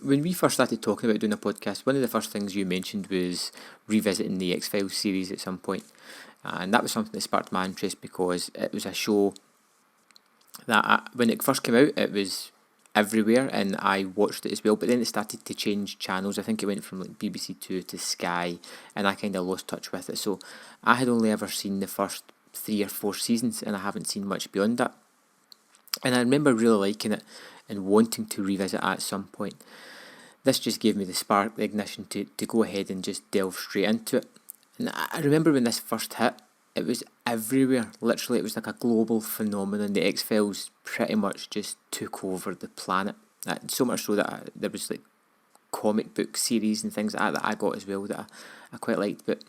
when we first started talking about doing a podcast, one of the first things you mentioned was revisiting the X-Files series at some point. And that was something that sparked my interest because it was a show that when it first came out, it was everywhere and I watched it as well. But then it started to change channels. I think it went from like BBC Two to Sky, and I kind of lost touch with it. So I had only ever seen the first 3 or 4 seasons, and I haven't seen much beyond that. And I remember really liking it and wanting to revisit it at some point. This just gave me the spark, the ignition to go ahead and just delve straight into it. And I remember when this first hit, it was everywhere. Literally, it was like a global phenomenon. The X-Files pretty much just took over the planet. So much so that there was like comic book series and things like that I got as well that I quite liked. But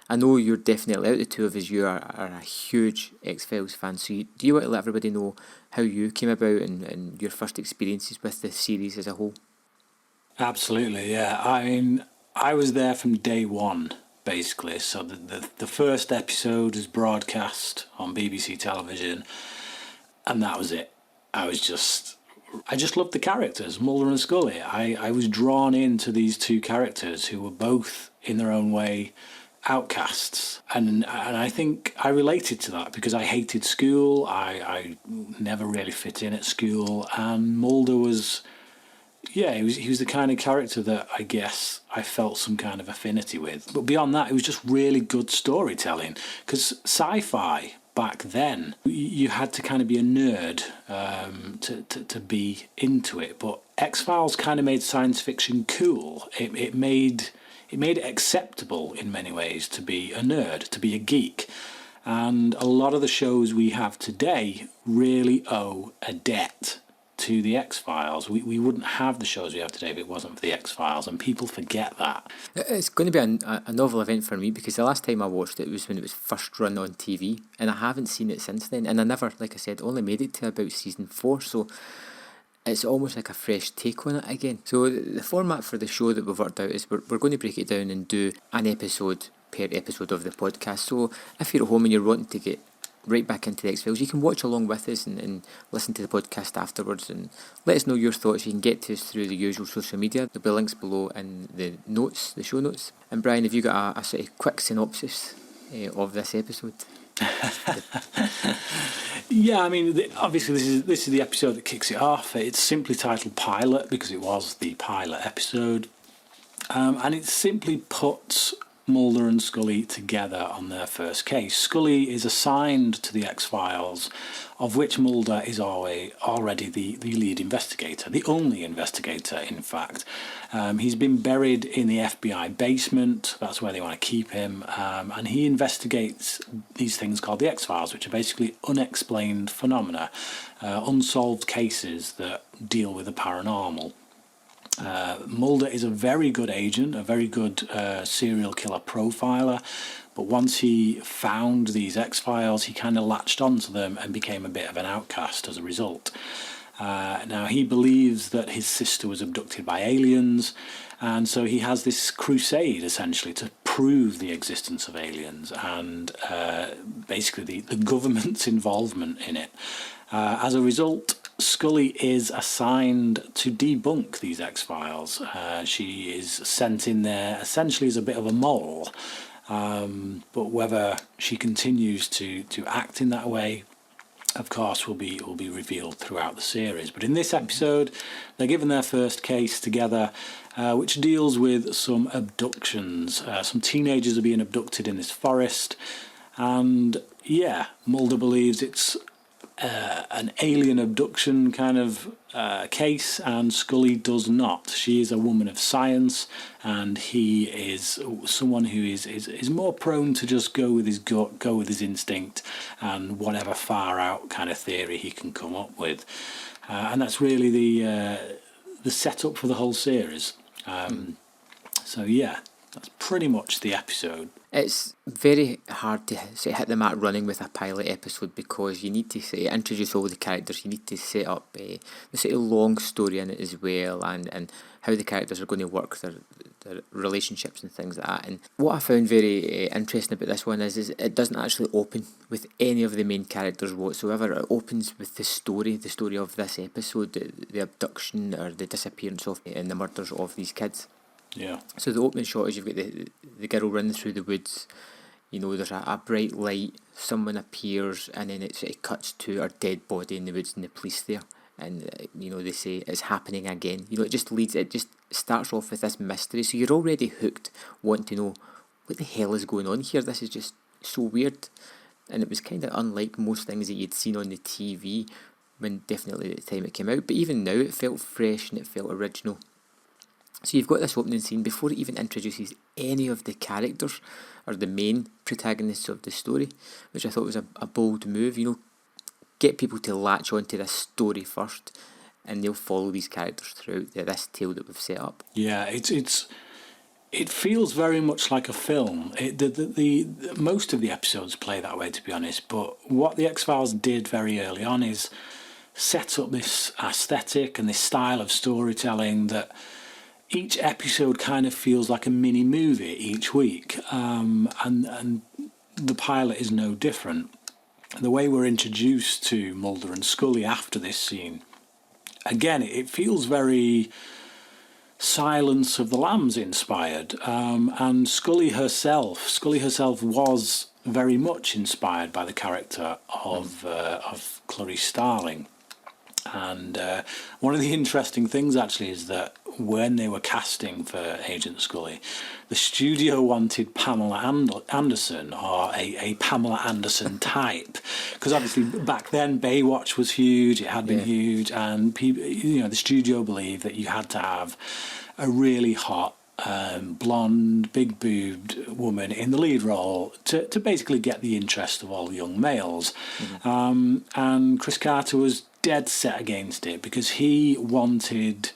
I know you're definitely, out of the two of us, you are a huge X-Files fan. So do you want to let everybody know how you came about and your first experiences with the series as a whole? Absolutely, yeah. I mean, I was there from day one, basically. So the first episode was broadcast on BBC television, and that was it. I just loved the characters, Mulder and Scully. I was drawn into these two characters who were both, in their own way, outcasts, and I think I related to that because I hated school. I never really fit in at school, and Mulder was, he was the kind of character that I guess I felt some kind of affinity with. But beyond that, it was just really good storytelling, because sci-fi back then, you had to kind of be a nerd to be into it. But X-Files kind of made science fiction cool. It made it acceptable in many ways to be a nerd, to be a geek. And a lot of the shows we have today really owe a debt to the X-Files. We wouldn't have the shows we have today if it wasn't for the X-Files, and people forget that. It's going to be a novel event for me because the last time I watched it was when it was first run on TV, and I haven't seen it since then. And I never, like I said, only made it to about season 4, so it's almost like a fresh take on it again. So the format for the show that we've worked out is we're going to break it down and do an episode per episode of the podcast. So if you're at home and you're wanting to get right back into the X-Files, you can watch along with us and listen to the podcast afterwards and let us know your thoughts. You can get to us through the usual social media. There'll be links below in the notes, the show notes. And Brian, have you got a sort of quick synopsis of this episode? Yeah, I mean, obviously this is the episode that kicks it off. It's simply titled Pilot because it was the pilot episode, and it simply puts Mulder and Scully together on their first case. Scully is assigned to the X-Files, of which Mulder is already the lead investigator, the only investigator, in fact. He's been buried in the FBI basement. That's where they want to keep him. And he investigates these things called the X-Files, which are basically unexplained phenomena, unsolved cases that deal with the paranormal. Mulder is a very good agent, a very good serial killer profiler, but once he found these X-Files, he kind of latched onto them and became a bit of an outcast as a result. Now, he believes that his sister was abducted by aliens, and so he has this crusade, essentially, to prove the existence of aliens and basically the government's involvement in it. As a result, Scully is assigned to debunk these X-Files. She is sent in there essentially as a bit of a mole, but whether she continues to act in that way, of course, will be revealed throughout the series. But in this episode, they're given their first case together, which deals with some abductions. Some teenagers are being abducted in this forest, and Mulder believes it's an alien abduction kind of case, and Scully does not. She is a woman of science, and he is someone who is more prone to just go with his gut, go with his instinct, and whatever far out kind of theory he can come up with. And that's really the setup for the whole series. So yeah, that's pretty much the episode. It's very hard to say, hit the mat running with a pilot episode, because you need to say introduce all the characters. You need to set up the sort of long story in it as well, and how the characters are going to work their relationships and things like that. And what I found very interesting about this one is it doesn't actually open with any of the main characters whatsoever. It opens with the story of this episode, the abduction or the disappearance of and the murders of these kids. Yeah. So the opening shot is you've got the girl running through the woods. You know, there's a bright light, someone appears, and then it sort of cuts to a dead body in the woods and the police there. And, you know, they say it's happening again. You know, it just starts off with this mystery. So you're already hooked, wanting to know what the hell is going on here. This is just so weird. And it was kind of unlike most things that you'd seen on the TV, when definitely at the time it came out. But even now, it felt fresh and it felt original. So you've got this opening scene before it even introduces any of the characters or the main protagonists of the story, which I thought was a bold move. You know, get people to latch onto this story first, and they'll follow these characters throughout this tale that we've set up. Yeah, it feels very much like a film. The most of the episodes play that way, to be honest. But what the X-Files did very early on is set up this aesthetic and this style of storytelling that each episode kind of feels like a mini movie each week, and the pilot is no different. The way we're introduced to Mulder and Scully after this scene, again, it feels very Silence of the Lambs inspired, and Scully herself was very much inspired by the character of Clarice Starling. And one of the interesting things actually is that when they were casting for Agent Scully, the studio wanted Pamela Anderson, or a Pamela Anderson type, because obviously back then Baywatch was huge, it had been huge, and people, you know, the studio believed that you had to have a really hot blonde, big-boobed woman in the lead role to basically get the interest of all young males. And Chris Carter was dead set against it, because he wanted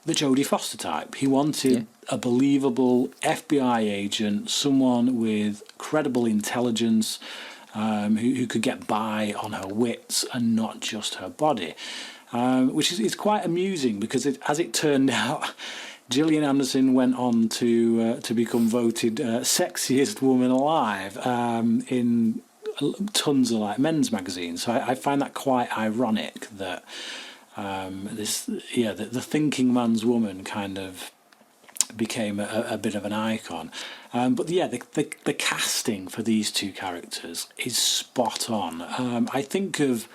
the Jodie Foster type. He wanted a believable FBI agent, someone with credible intelligence, who could get by on her wits and not just her body, which is quite amusing, because as it turned out, Jillian Anderson went on to become voted sexiest woman alive in tons of like men's magazines. So I find that quite ironic that the thinking man's woman kind of became a bit of an icon. But yeah, the casting for these two characters is spot on. I think of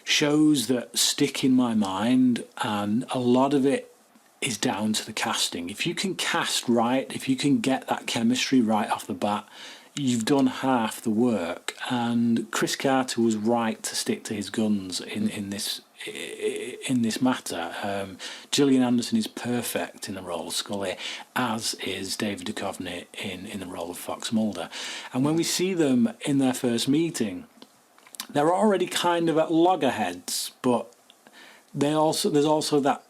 shows that stick in my mind, and a lot of it is down to the casting. If you can cast right, if you can get that chemistry right off the bat, you've done half the work. And Chris Carter was right to stick to his guns in this matter. Gillian Anderson is perfect in the role of Scully, as is David Duchovny in the role of Fox Mulder. And when we see them in their first meeting, they're already kind of at loggerheads, but there's also that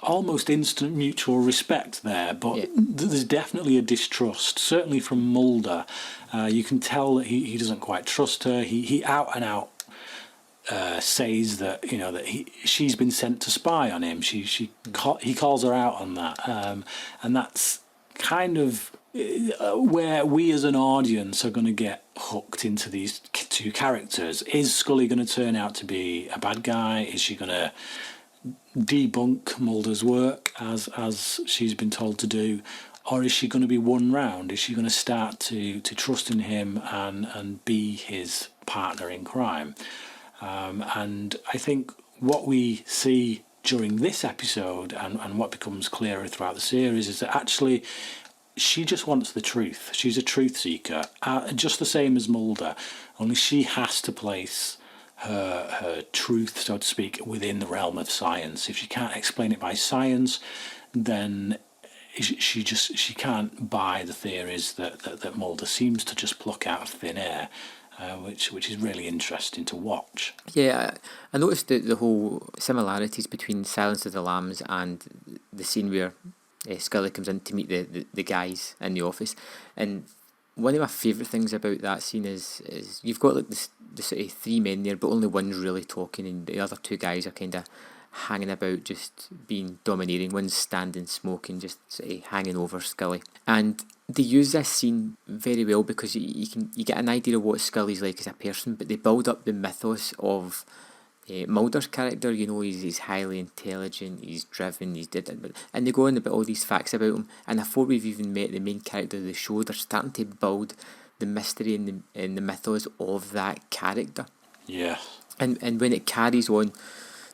almost instant mutual respect there, but there's definitely a distrust, certainly from Mulder. You can tell that he doesn't quite trust her. He out and out says that, you know, that she's been sent to spy on him. He calls her out on that, and that's kind of where we as an audience are going to get hooked into these two characters. Is Scully going to turn out to be a bad guy? Is she going to debunk Mulder's work as she's been told to do, or is she going to be won round? Is she going to start to trust in him and be his partner in crime? And I think what we see during this episode and what becomes clearer throughout the series is that actually she just wants the truth. She's a truth seeker, just the same as Mulder, only she has to place her truth, so to speak, within the realm of science. If she can't explain it by science, then she can't buy the theories that Mulder seems to just pluck out of thin air, which is really interesting to watch. Yeah, I noticed the whole similarities between Silence of the Lambs and the scene where Scully comes in to meet the guys in the office, and one of my favourite things about that scene is you've got like the sort of three men there, but only one's really talking, and the other two guys are kind of hanging about, just being domineering. One's standing smoking, just sort of hanging over Scully. And they use this scene very well because you get an idea of what Scully's like as a person, but they build up the mythos of Mulder's character. He's highly intelligent, he's driven, and they go on about all these facts about him. And before we've even met the main character of the show, they're starting to build the mystery and the mythos of that character. Yeah. And when it carries on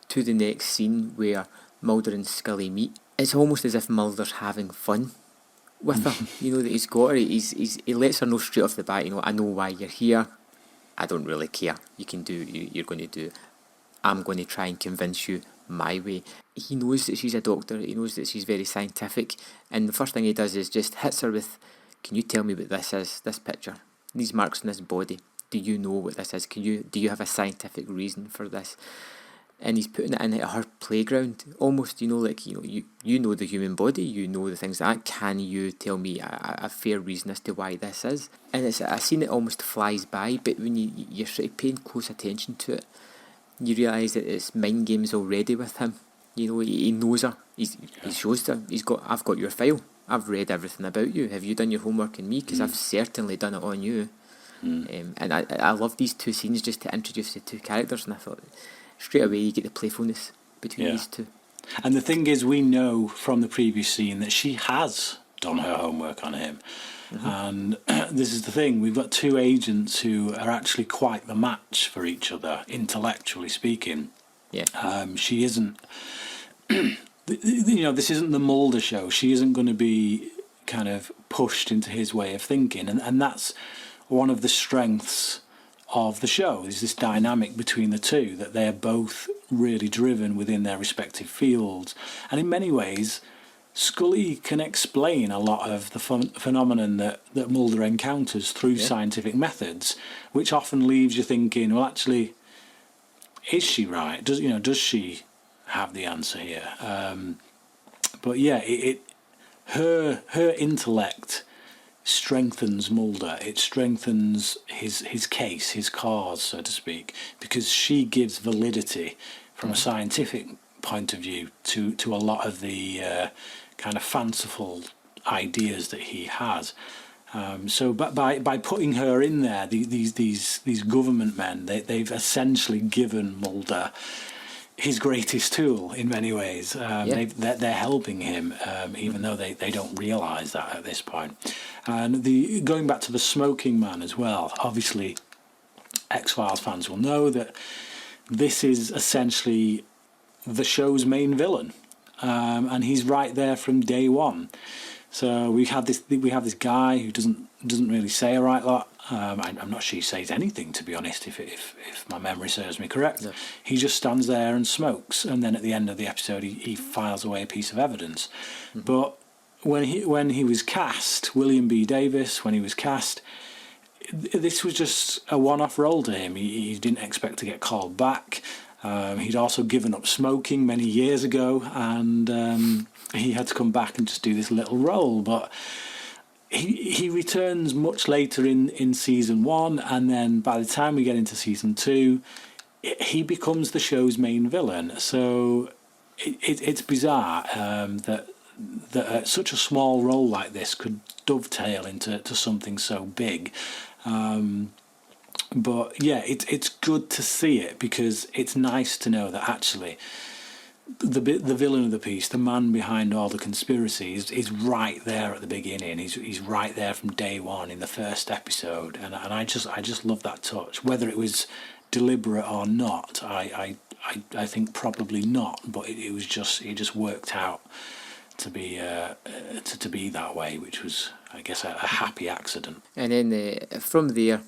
to the next scene where Mulder and Scully meet, it's almost as if Mulder's having fun with her. That he's got her. He lets her know straight off the bat. I know why you're here. I don't really care. You can do. You're going to do it. I'm going to try and convince you my way. He knows that she's a doctor. He knows that she's very scientific. And the first thing he does is just hits her with, can you tell me what this is? This picture, these marks on this body. Do you know what this is? Do you have a scientific reason for this? And he's putting it in at her playground, almost, you know the human body, you know the things like that. Can you tell me a fair reason as to why this is? And it's a scene that almost flies by, but when you're sort of paying close attention to it, you realise that it's mind games already with him. He knows her. He shows her. I've got your file. I've read everything about you. Have you done your homework on me? Because I've certainly done it on you. And I love these two scenes just to introduce the two characters, and I thought straight away you get the playfulness between these two. And the thing is, we know from the previous scene that she has done her homework on him. And this is the thing, we've got two agents who are actually quite the match for each other, intellectually speaking. She isn't this isn't the Mulder show. She isn't going to be kind of pushed into his way of thinking, and that's one of the strengths of the show, is this dynamic between the two, that they're both really driven within their respective fields. And in many ways, Scully can explain a lot of the phenomenon that Mulder encounters through scientific methods, which often leaves you thinking, well, actually, is she right? Does she have the answer here? But yeah, her intellect strengthens Mulder. It strengthens his case, his cause, so to speak, because she gives validity from a scientific point of view to a lot of the kind of fanciful ideas that he has. So by putting her in there, these government men, they've essentially given Mulder his greatest tool in many ways. They're helping him, even though they don't realise that at this point. And going back to the smoking man as well, obviously X-Files fans will know that this is essentially the show's main villain, and he's right there from day one. So we have this guy who doesn't really say a right lot. I'm not sure he says anything, to be honest, if my memory serves me correct. No. He just stands there and smokes, and then at the end of the episode he files away a piece of evidence. But when he was cast, William B. Davis, when he was cast, this was just a one-off role to him. He didn't expect to get called back. He'd also given up smoking many years ago, and he had to come back and just do this little role. But he returns much later in season 1, and then by the time we get into season 2, he becomes the show's main villain. So it's bizarre that such a small role like this could dovetail into something so big. But yeah, it's good to see it, because it's nice to know that actually the villain of the piece, the man behind all the conspiracies, is right there at the beginning. He's right there from day one in the first episode, and I just love that touch. Whether it was deliberate or not, I think probably not, but it just worked out to be that way, which was, I guess, a happy accident. And then from there,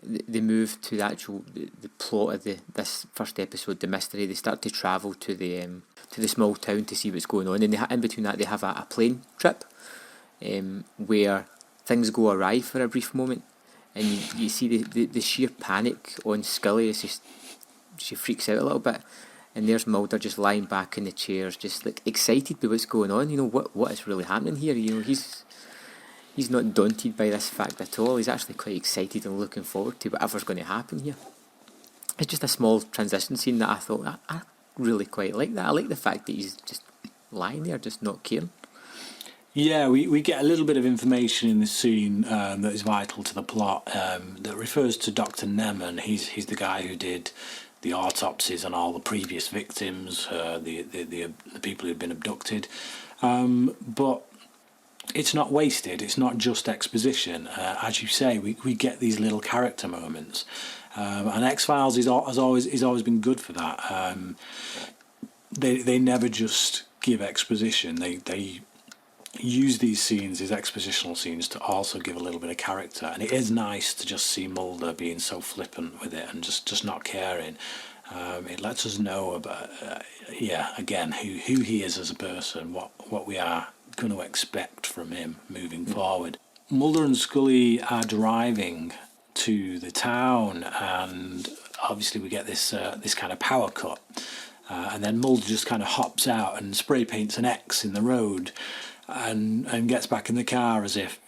they move to the plot of this first episode, the mystery. They start to travel to the small town to see what's going on, and in between that they have a plane trip where things go awry for a brief moment, and you see the sheer panic on Scully as she freaks out a little bit, and there's Mulder just lying back in the chairs, just like excited by what's going on. What is really happening here? He's not daunted by this fact at all. He's actually quite excited and looking forward to whatever's going to happen here. It's just a small transition scene that I thought, I really quite like that. I like the fact that he's just lying there, just not caring. Yeah, we get a little bit of information in this scene that is vital to the plot that refers to Dr. Nemen. He's the guy who did the autopsies on all the previous victims, the people who'd been abducted. But it's not wasted. It's not just exposition. As you say, we get these little character moments, and X-Files has always been good for that. They never just give exposition. They use these scenes, these expositional scenes, to also give a little bit of character. And it is nice to just see Mulder being so flippant with it and just not caring. It lets us know about, again, who he is as a person, what we are going to expect from him moving forward. Mulder and Scully are driving to the town, and obviously we get this kind of power cut. And then Mulder just kind of hops out and spray paints an X in the road. And gets back in the car as if,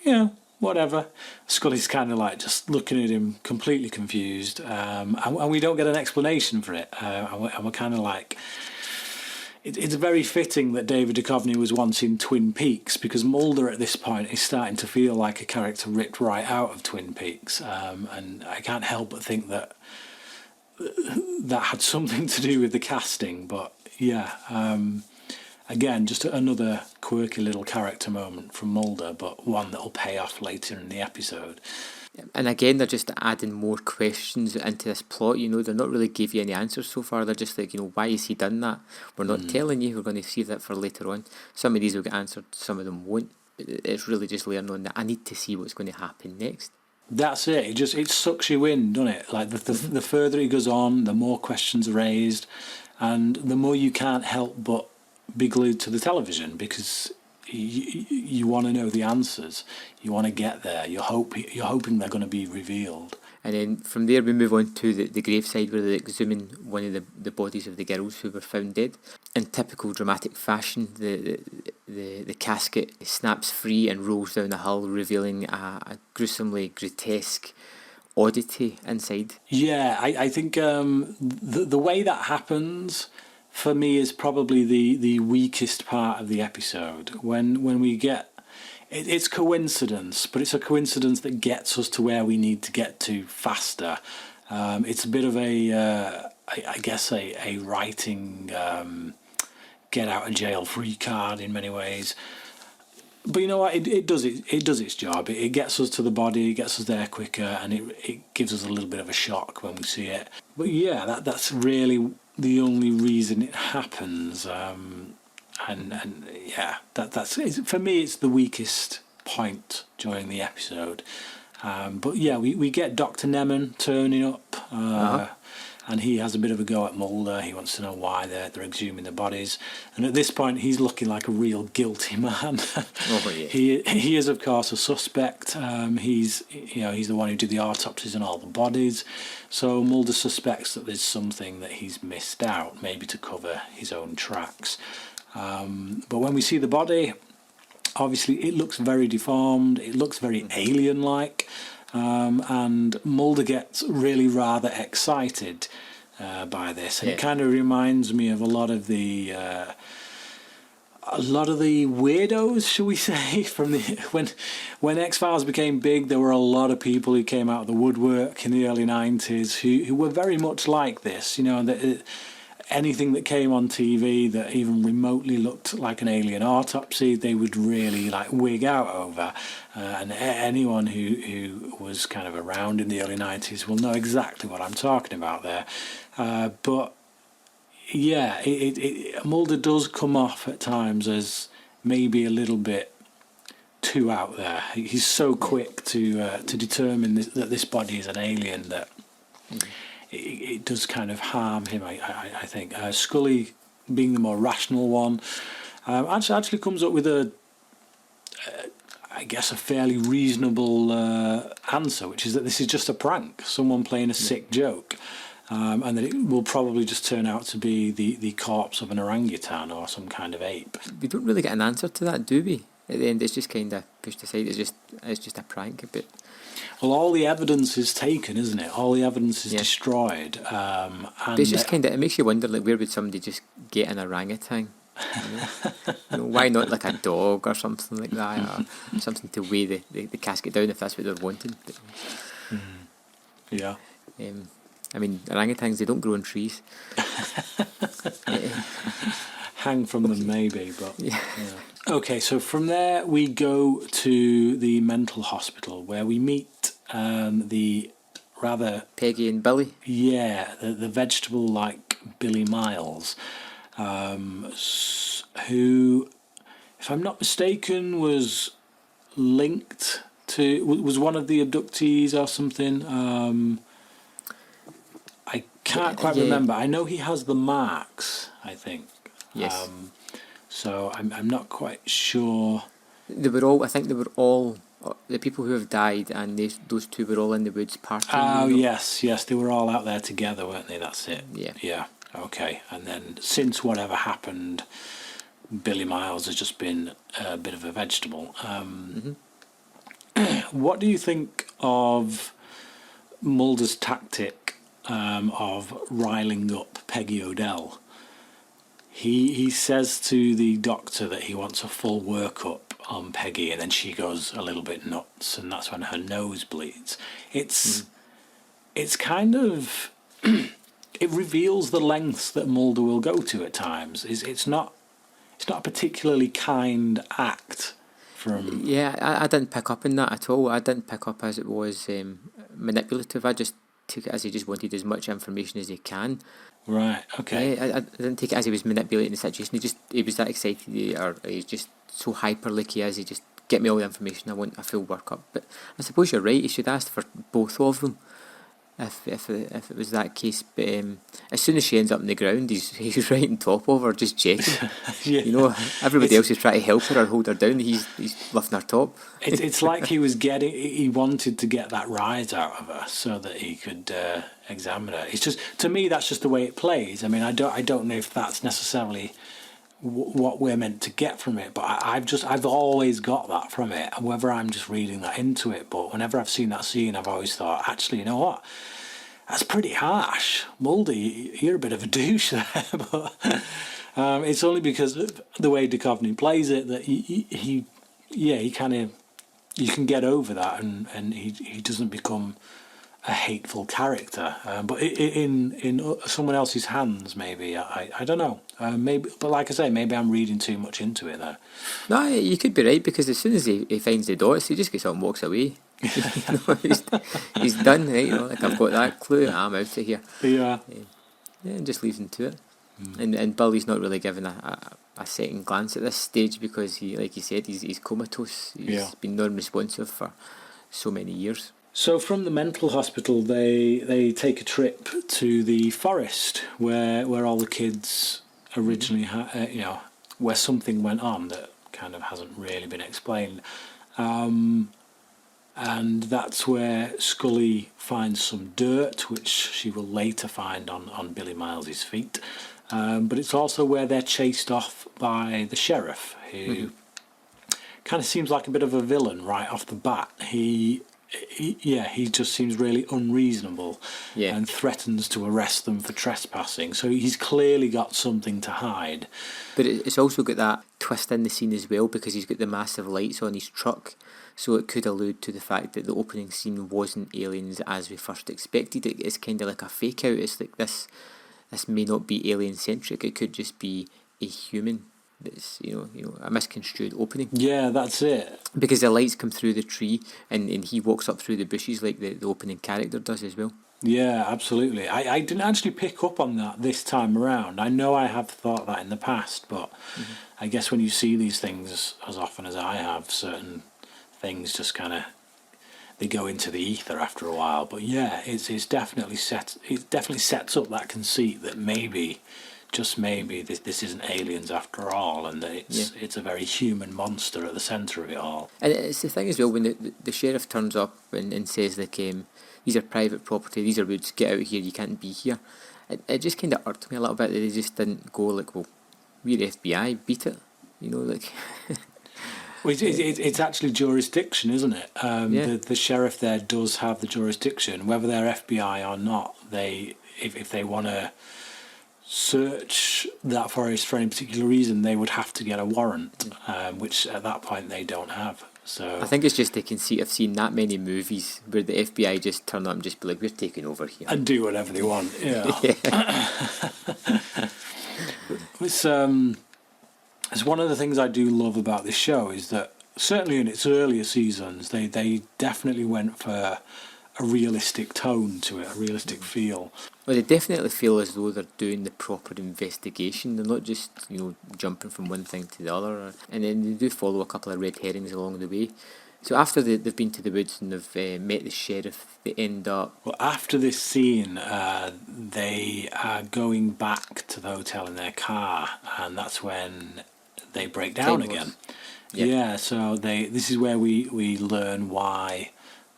whatever. Scully's kind of like just looking at him completely confused, and we don't get an explanation for it. And we're kind of like, it's very fitting that David Duchovny was once in Twin Peaks, because Mulder at this point is starting to feel like a character ripped right out of Twin Peaks, and I can't help but think that had something to do with the casting. But again, just another quirky little character moment from Mulder, but one that'll pay off later in the episode. And again, they're just adding more questions into this plot. They're not really giving you any answers so far. They're just like, why has he done that? We're not telling you. We're going to see that for later on. Some of these will get answered, some of them won't. It's really just laying on that I need to see what's going to happen next. That's it. It sucks you in, doesn't it? Like the further it goes on, the more questions are raised, and the more you can't help but be glued to the television, because you want to know the answers. You want to get there. You're hoping they're going to be revealed. And then from there we move on to the graveside, where they're exhuming one of the bodies of the girls who were found dead. In typical dramatic fashion, the casket snaps free and rolls down the hill, revealing a gruesomely grotesque oddity inside. Yeah, I think the way that happens, for me, is probably the weakest part of the episode. When we get... It's coincidence, but it's a coincidence that gets us to where we need to get to faster. It's a bit of a writing get out of jail free card in many ways. But you know what? It does its job. It gets us to the body, it gets us there quicker, and it gives us a little bit of a shock when we see it. But yeah, that's really the only reason it happens. That's for me, it's the weakest point during the episode. But yeah, we get Dr. Nemen turning up, and he has a bit of a go at Mulder. He wants to know why they're exhuming the bodies, and at this point he's looking like a real guilty man. He is of course a suspect. He's the one who did the autopsies on all the bodies, so Mulder suspects that there's something that he's missed out, maybe to cover his own tracks. But when we see the body, obviously it looks very deformed, it looks very alien-like, and Mulder gets really rather excited by this. And it kind of reminds me of a lot of the weirdos, shall we say, from when X-Files became big. There were a lot of people who came out of the woodwork in the early 90s who were very much like this, anything that came on TV that even remotely looked like an alien autopsy, they would really wig out over. And anyone who was kind of around in the early 90s will know exactly what I'm talking about there. But yeah, Mulder does come off at times as maybe a little bit too out there. He's so quick to determine that this body is an alien that it does kind of harm him, I think. Scully, being the more rational one, actually comes up with a fairly reasonable answer, which is that this is just a prank, someone playing a sick joke, and that it will probably just turn out to be the corpse of an orangutan or some kind of ape. We don't really get an answer to that, do we? at the end it's just kind of pushed aside. It's just a prank. But well, all the evidence is taken, isn't it? All the evidence is destroyed. And it's just kind of, it makes you wonder, like, where would somebody just get an orangutan? Why not like a dog or something like that, or something to weigh the casket down if that's what they're wanting. But, yeah. I mean, orangutans, they don't grow on trees. Hang from them maybe, but yeah. Okay, so from there we go to the mental hospital where we meet the rather Peggy and Billy. Yeah, the vegetable-like Billy Miles, who, if I'm not mistaken, was linked to, was one of the abductees or something. I can't quite remember. I know he has the marks, I think. Yes. So I'm not quite sure. They were all, I think they were all, the people who have died, and those two were all in the woods partying. Oh, yes, they were all out there together, weren't they? That's it. Yeah. Okay. And then since whatever happened, Billy Miles has just been a bit of a vegetable. What do you think of Mulder's tactic of riling up Peggy Odell? He says to the doctor that he wants a full workup on Peggy, and then she goes a little bit nuts, and that's when her nose bleeds. It's kind of it reveals the lengths that Mulder will go to at times. It's not a particularly kind act from. Yeah, I didn't pick up on that at all. I didn't pick up as it was manipulative. I just took it as he just wanted as much information as he can. Right. Okay. Yeah, I didn't take it as he was manipulating the situation. He was that excited, or he's just so hyper like he is. He just, get me all the information. I want a full workup. But I suppose you're right. He should ask for both of them, if it was that case. But as soon as she ends up on the ground, he's right on top of her, just checking. Yeah. Everybody else is trying to help her or hold her down. He's lifting her top. It's like he wanted to get that rise out of her so that he could examine her. It's just, to me, that's just the way it plays. I mean, I don't know if that's necessarily what we're meant to get from it, but I've always got that from it, whether I'm just reading that into it. But whenever I've seen that scene, I've always thought, actually, you know what? That's pretty harsh. Mulder, you're a bit of a douche there. But it's only because of the way Duchovny plays it that he kind of, you can get over that, and he doesn't become a hateful character. But in someone else's hands, maybe, I don't know. Maybe, but like I say, maybe I'm reading too much into it there. No, you could be right, because as soon as he finds the dots, he just gets up and walks away. He's done, right? Like, I've got that clue, I'm out of here. Yeah. And just leaves him to it. And Billy's not really given a second glance at this stage, because he, like you said, he's comatose. He's been non-responsive for so many years. So from the mental hospital, they take a trip to the forest where all the kids originally where something went on that kind of hasn't really been explained. And that's where Scully finds some dirt, which she will later find on Billy Miles's feet. But it's also where they're chased off by the sheriff, who kind of seems like a bit of a villain right off the bat. He just seems really unreasonable and threatens to arrest them for trespassing. So he's clearly got something to hide. But it's also got that twist in the scene as well, because he's got the massive lights on his truck. So it could allude to the fact that the opening scene wasn't aliens as we first expected. It's kind of like a fake out. It's like this may not be alien centric. It could just be a human. That's a misconstrued opening. Yeah, that's it. Because the lights come through the tree, and he walks up through the bushes like the opening character does as well. Yeah, absolutely. I didn't actually pick up on that this time around. I know I have thought that in the past, but I guess when you see these things as often as I have, certain things just kind of, they go into the ether after a while. But yeah, it's definitely sets up that conceit that maybe, just maybe, this isn't aliens after all, and that it's a very human monster at the centre of it all. And it's the thing as well, when the sheriff turns up and says, like, these are private property, these are woods, get out of here, you can't be here. It just kind of irked me a little bit that they just didn't go like, well, we're FBI, beat it, like. Well, it's actually jurisdiction, isn't it? The sheriff there does have the jurisdiction, whether they're FBI or not. If they want to search that forest for any particular reason, they would have to get a warrant, which at that point they don't have. So I think it's just the conceit of seeing that many movies where the FBI just turn up and just be like, we're taking over here. And do whatever they want, yeah. It's one of the things I do love about this show is that certainly in its earlier seasons, they definitely went for a realistic tone to it, a realistic feel. Well, they definitely feel as though they're doing the proper investigation. They're not just, jumping from one thing to the other. And then they do follow a couple of red herrings along the way. So after they've been to the woods and they've met the sheriff, they end up... Well, after this scene, they are going back to the hotel in their car, and that's when they break down again. Yeah, so this is where we learn why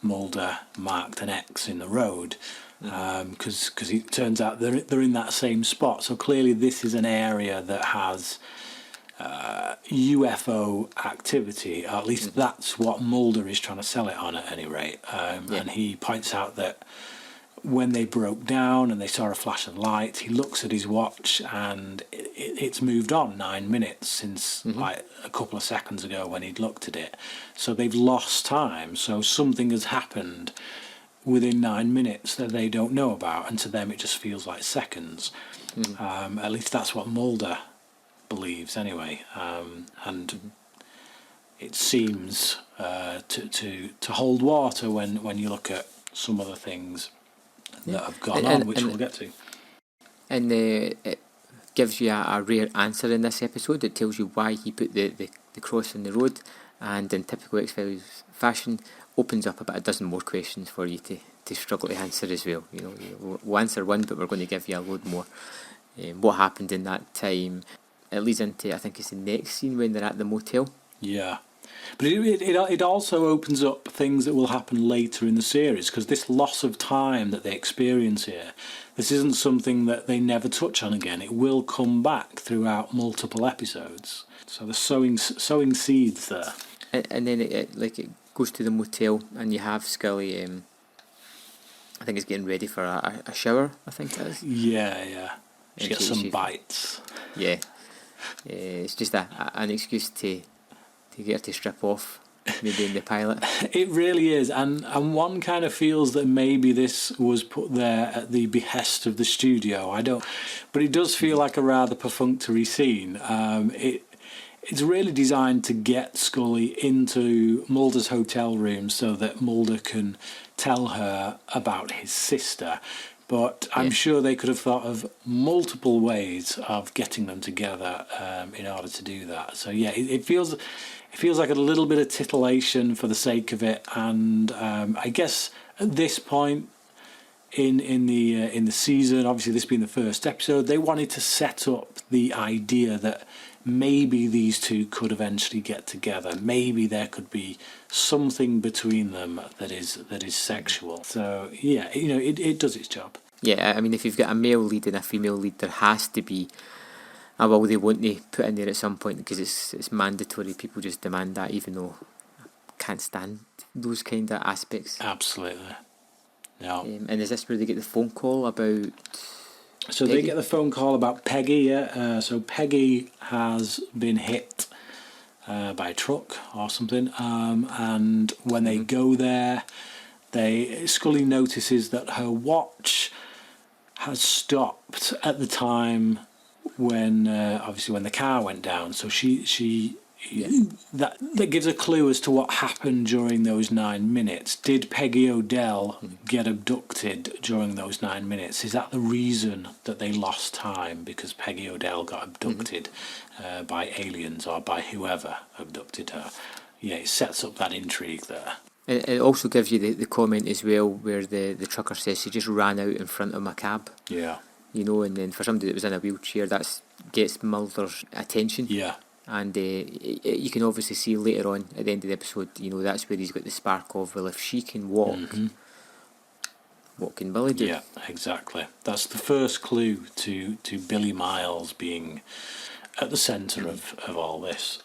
Mulder marked an X in the road, because it turns out they're in that same spot. So clearly this is an area that has UFO activity. At least that's what Mulder is trying to sell it on at any rate. And he points out that when they broke down and they saw a flash of light, he looks at his watch and it's moved on 9 minutes since like a couple of seconds ago when he'd looked at it. So they've lost time. So something has happened within 9 minutes that they don't know about, and to them it just feels like seconds. At least that's what Mulder believes anyway. And it seems to hold water when you look at some other things that have gone on, which we'll get to. And it gives you a rare answer in this episode. It tells you why he put the cross in the road, and in typical X-Files fashion, opens up about a dozen more questions for you to struggle to answer as well. We'll answer one, but we're going to give you a load more. What happened in that time? It leads into, I think it's the next scene when they're at the motel. Yeah. But it also opens up things that will happen later in the series, because this loss of time that they experience here, this isn't something that they never touch on again. It will come back throughout multiple episodes. So they're sowing seeds there. And then it goes to the motel, and you have Scully, I think, is getting ready for a shower, I think it is. Yeah. She gets some bites. Yeah. It's just an excuse to get her to strip off, maybe in the pilot. It really is, and one kind of feels that maybe this was put there at the behest of the studio. I don't, but it does feel like a rather perfunctory scene. It's really designed to get Scully into Mulder's hotel room so that Mulder can tell her about his sister. But I'm sure they could have thought of multiple ways of getting them together in order to do that. So yeah, it feels like a little bit of titillation for the sake of it. And I guess at this point in the season, obviously this being the first episode, they wanted to set up the idea that maybe these two could eventually get together. Maybe there could be something between them that is sexual. So yeah, it does its job. Yeah, I mean, if you've got a male lead and a female lead, there has to be a will they won't they put in there at some point, because it's mandatory. People just demand that, even though I can't stand those kind of aspects. Absolutely. Yeah. And is this where they get the phone call about... So Peggy? They get the phone call about Peggy, yeah. So Peggy has been hit by a truck or something, and when they go there, Scully notices that her watch has stopped at the time when obviously when the car went down. So that gives a clue as to what happened during those 9 minutes. Did Peggy O'Dell get abducted during those 9 minutes? Is that the reason that they lost time, because Peggy O'Dell got abducted by aliens or by whoever abducted her? Yeah, it sets up that intrigue there. It also gives you the comment as well where the trucker says she just ran out in front of my cab. Yeah. And then for somebody that was in a wheelchair, that gets Mulder's attention. Yeah. And you can obviously see later on at the end of the episode, that's where he's got the spark of, well, if she can walk, what can Billy do? Yeah, exactly. That's the first clue to Billy Miles being at the centre of all this.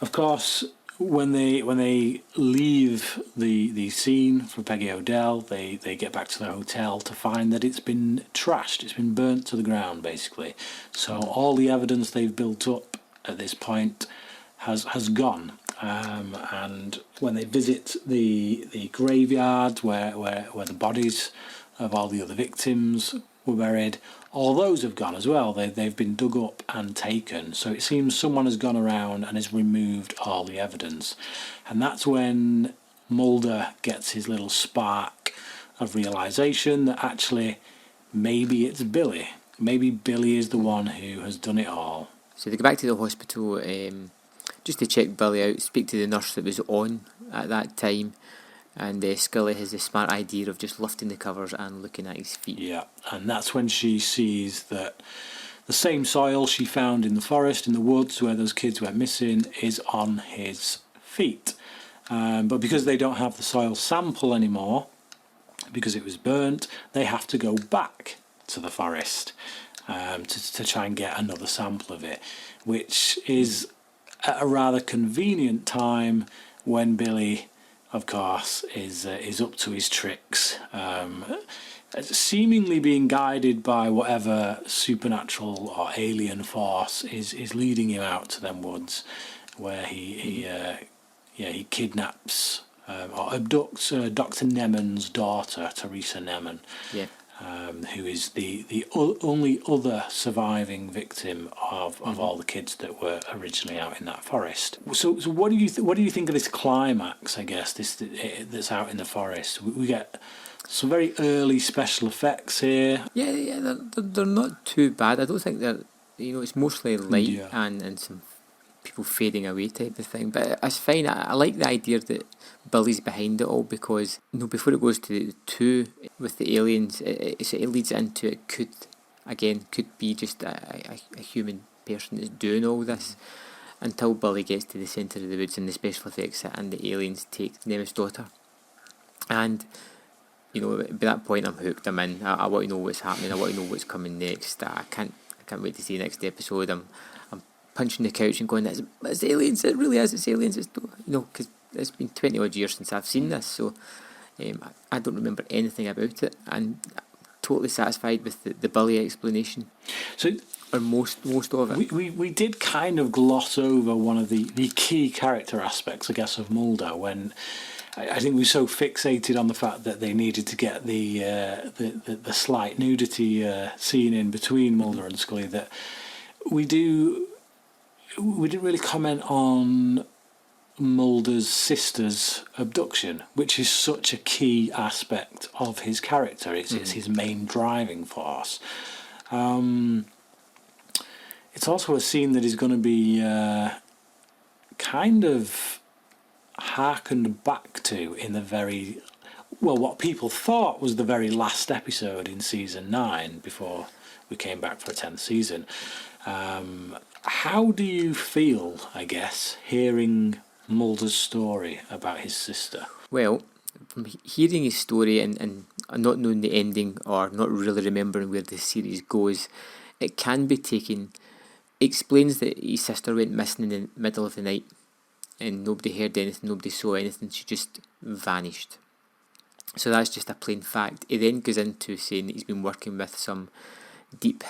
Of course, when they leave the scene for Peggy O'Dell, they get back to the hotel to find that it's been trashed, it's been burnt to the ground, basically. So all the evidence they've built up at this point has gone. And when they visit the graveyard where the bodies of all the other victims were buried, all those have gone as well. They've been dug up and taken. So it seems someone has gone around and has removed all the evidence. And that's when Mulder gets his little spark of realisation that actually maybe it's Billy. Maybe Billy is the one who has done it all. So they go back to the hospital just to check Billy out, speak to the nurse that was on at that time, and Scully has the smart idea of just lifting the covers and looking at his feet. Yeah, and that's when she sees that the same soil she found in the forest, in the woods where those kids went missing, is on his feet. But because they don't have the soil sample anymore, because it was burnt, they have to go back to the forest to try and get another sample of it, which is at a rather convenient time when Billy, of course, is up to his tricks, seemingly being guided by whatever supernatural or alien force is leading him out to them woods, where he kidnaps or abducts Dr. Nemen's daughter, Teresa Nemen, who is the only other surviving victim of all the kids that were originally out in that forest. So what do you think of this climax? I guess that's out in the forest. We get some very early special effects here. Yeah, they're not too bad. I don't think they're, it's mostly light and some people fading away type of thing. But it's fine. I like the idea that Billy's behind it all, because before it goes to the two with the aliens, it leads into it could be just a human person that's doing all this, until Billy gets to the centre of the woods and the special effects and the aliens take Nemen's daughter. And by that point I'm hooked. I'm in. I want to know what's happening. I want to know what's coming next. I can't wait to see the next episode. I'm punching the couch and going, it's aliens. It really is. It's aliens. It's because it's been 20 odd years since I've seen this, so I don't remember anything about it, and totally satisfied with the Billy explanation. So, or most of it. We did kind of gloss over one of the key character aspects, I guess, of Mulder, when I think we were so fixated on the fact that they needed to get the slight nudity scene in between Mulder and Scully that we didn't really comment on Mulder's sister's abduction, which is such a key aspect of his character. It's his main driving force. It's also a scene that is going to be kind of harkened back to in the what people thought was the very last episode in season 9 before we came back for a 10th season. How do you feel, I guess, hearing Mulder's story about his sister? Well, from hearing his story and not knowing the ending, or not really remembering where the series goes, it can be taken. It explains that his sister went missing in the middle of the night and nobody heard anything, nobody saw anything, she just vanished. So that's just a plain fact. He then goes into saying that he's been working with some deep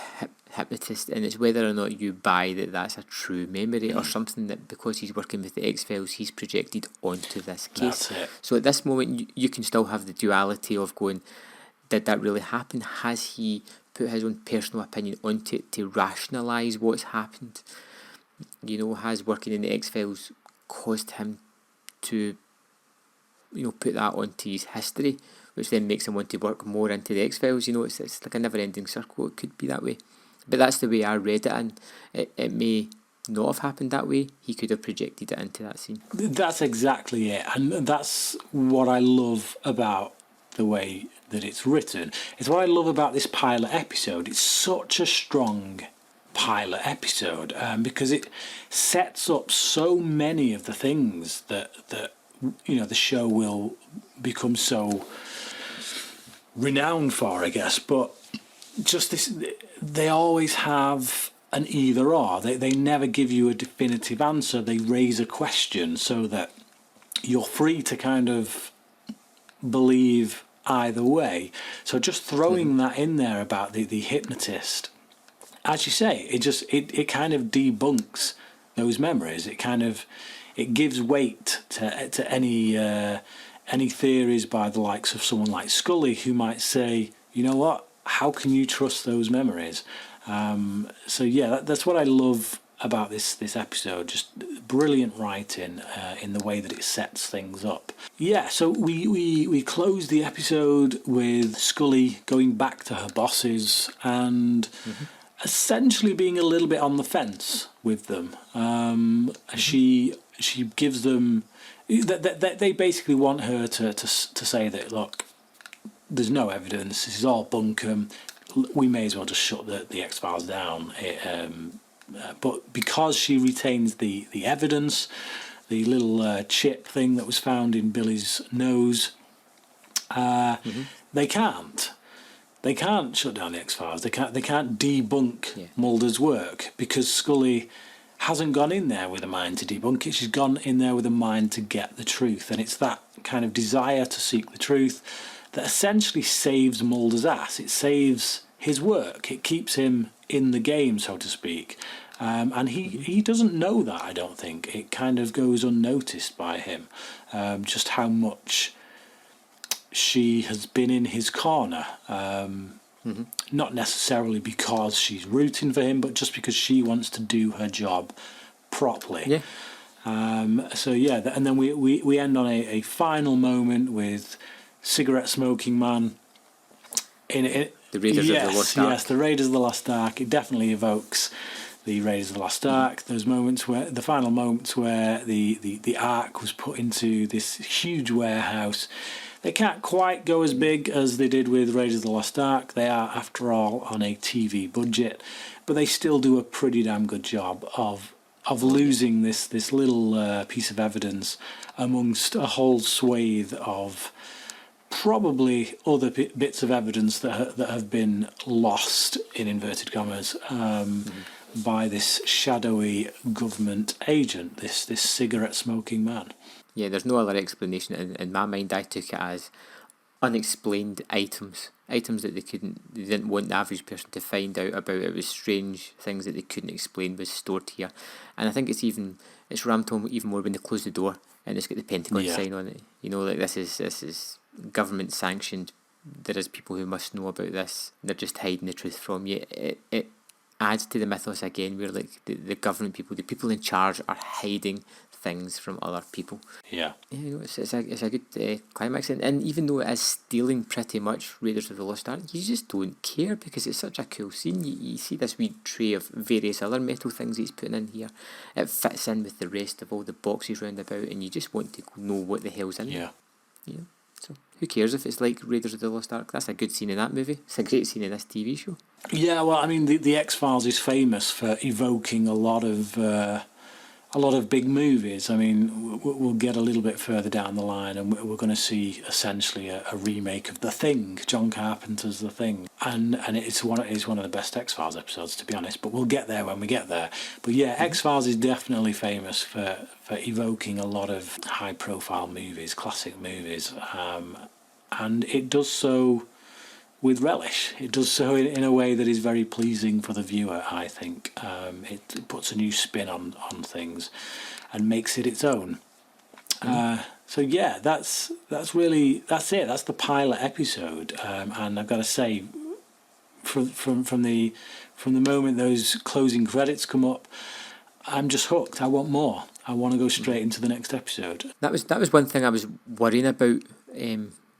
hypnotist, and it's whether or not you buy that that's a true memory or something that because he's working with the X-Files he's projected onto this case. That's it. So at this moment you can still have the duality of going, did that really happen? Has he put his own personal opinion onto it to rationalise what's happened? Has working in the X-Files caused him to put that onto his history, which then makes him want to work more into the X-Files? It's like a never-ending circle. It could be that way. But that's the way I read it, and it may not have happened that way. He could have projected it into that scene. That's exactly it, and that's what I love about the way that it's written. It's what I love about this pilot episode. It's such a strong pilot episode because it sets up so many of the things that the show will become so renowned for, I guess. But just this, they always have an either or. They never give you a definitive answer. They raise a question so that you're free to kind of believe either way. So just throwing that in there about the hypnotist, as you say, it kind of debunks those memories. It gives weight to any theories by the likes of someone like Scully, who might say, you know what, how can you trust those memories? So yeah, that's what I love about this episode. Just brilliant writing in the way that it sets things up. Yeah, so we close the episode with Scully going back to her bosses and essentially being a little bit on the fence with them. She gives them... They basically want her to say that, look, there's no evidence, this is all bunkum, we may as well just shut the X-Files down. But because she retains the evidence, the little chip thing that was found in Billy's nose, they can't shut down the X-Files. They can't debunk Mulder's work, because Scully hasn't gone in there with a mind to debunk it. She's gone in there with a mind to get the truth, and it's that kind of desire to seek the truth that essentially saves Mulder's ass. It saves his work. It keeps him in the game, so to speak. And he doesn't know that, I don't think. It kind of goes unnoticed by him, just how much she has been in his corner. Not necessarily because she's rooting for him, but just because she wants to do her job properly. Yeah. So yeah, and then we end on a final moment with cigarette smoking man in the Raiders of the Lost Ark. Yes, the Raiders of the Lost Ark. It definitely evokes the Raiders of the Lost Ark. Those moments where the final moments where the Ark was put into this huge warehouse. They can't quite go as big as they did with Raiders of the Lost Ark. They are, after all, on a TV budget, but they still do a pretty damn good job of losing this little piece of evidence amongst a whole swathe of probably other bits of evidence that have been lost, in inverted commas, by this shadowy government agent, this cigarette smoking man. Yeah, there's no other explanation. In my mind, I took it as unexplained items that they didn't want the average person to find out about. It was strange things that they couldn't explain was stored here, and I think it's rammed home even more when they close the door and it's got the Pentagon sign on it. You know, like this is government sanctioned. There is people who must know about this. They're just hiding the truth from you. It adds to the mythos again, where like the government people, the people in charge, are hiding things from other people. Yeah. You know, it's a good climax, and even though it is stealing pretty much Raiders of the Lost Ark, you just don't care because it's such a cool scene. You see this wee tray of various other metal things he's putting in here. It fits in with the rest of all the boxes round about, and you just want to know what the hell's in there. Yeah. So who cares if it's like Raiders of the Lost Ark? That's a good scene in that movie. It's a great scene in this TV show. Yeah, well, I mean, the X-Files is famous for evoking a lot of big movies. I mean, we'll get a little bit further down the line and we're going to see essentially a remake of The Thing, John Carpenter's The Thing. And it is one of the best X-Files episodes, to be honest, but we'll get there when we get there. But yeah, X-Files is definitely famous for evoking a lot of high-profile movies, classic movies, and it does so with relish. It does so in a way that is very pleasing for the viewer, I think. It puts a new spin on things and makes it its own. So yeah, that's it. That's the pilot episode. And I've got to say, from the moment those closing credits come up, I'm just hooked. I want more. I want to go straight into the next episode. That was one thing I was worrying about.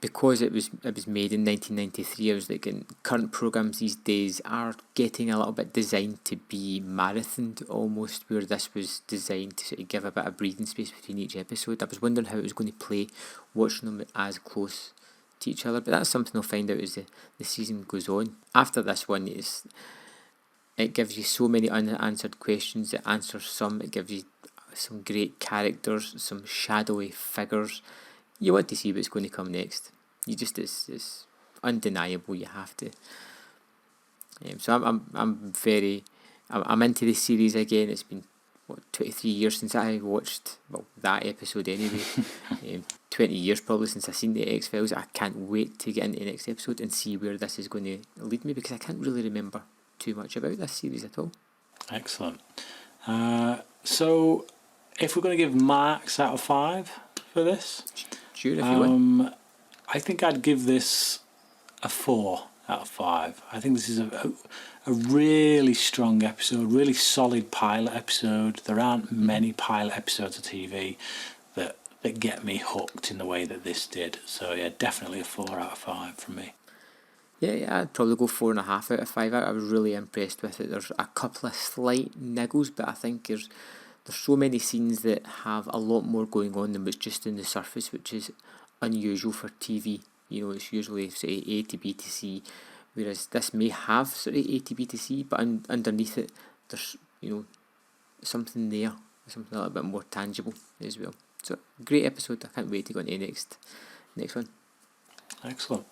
Because it was made in 1993, I was like, current programmes these days are getting a little bit designed to be marathoned almost, where this was designed to sort of give a bit of breathing space between each episode. I was wondering how it was going to play, watching them as close to each other, but that's something I'll find out as the season goes on. After this one, it gives you so many unanswered questions. It answers some. It gives you some great characters, some shadowy figures. You want to see what's going to come next. It's undeniable. You have to. So I'm very, I'm into this series again. It's been 23 years since I watched that episode anyway. 20 years probably since I've seen the X-Files. I can't wait to get into the next episode and see where this is going to lead me, because I can't really remember too much about this series at all. Excellent. So, if we're going to give marks out of 5 for this, Sure, if you want. I think I'd give this a 4 out of 5. I think this is a really strong episode, really solid pilot episode. There aren't many pilot episodes of TV that get me hooked in the way that this did. So yeah, definitely a 4 out of 5 from me. Yeah, I'd probably go 4.5 out of 5. I was really impressed with it. There's a couple of slight niggles, but I think there's so many scenes that have a lot more going on than what's just in the surface, which is unusual for TV. You know, it's usually say A to B to C, whereas this may have sort of A to B to C, but underneath it, there's something there, something a little bit more tangible as well. So great episode. I can't wait to go on to the next one. Excellent.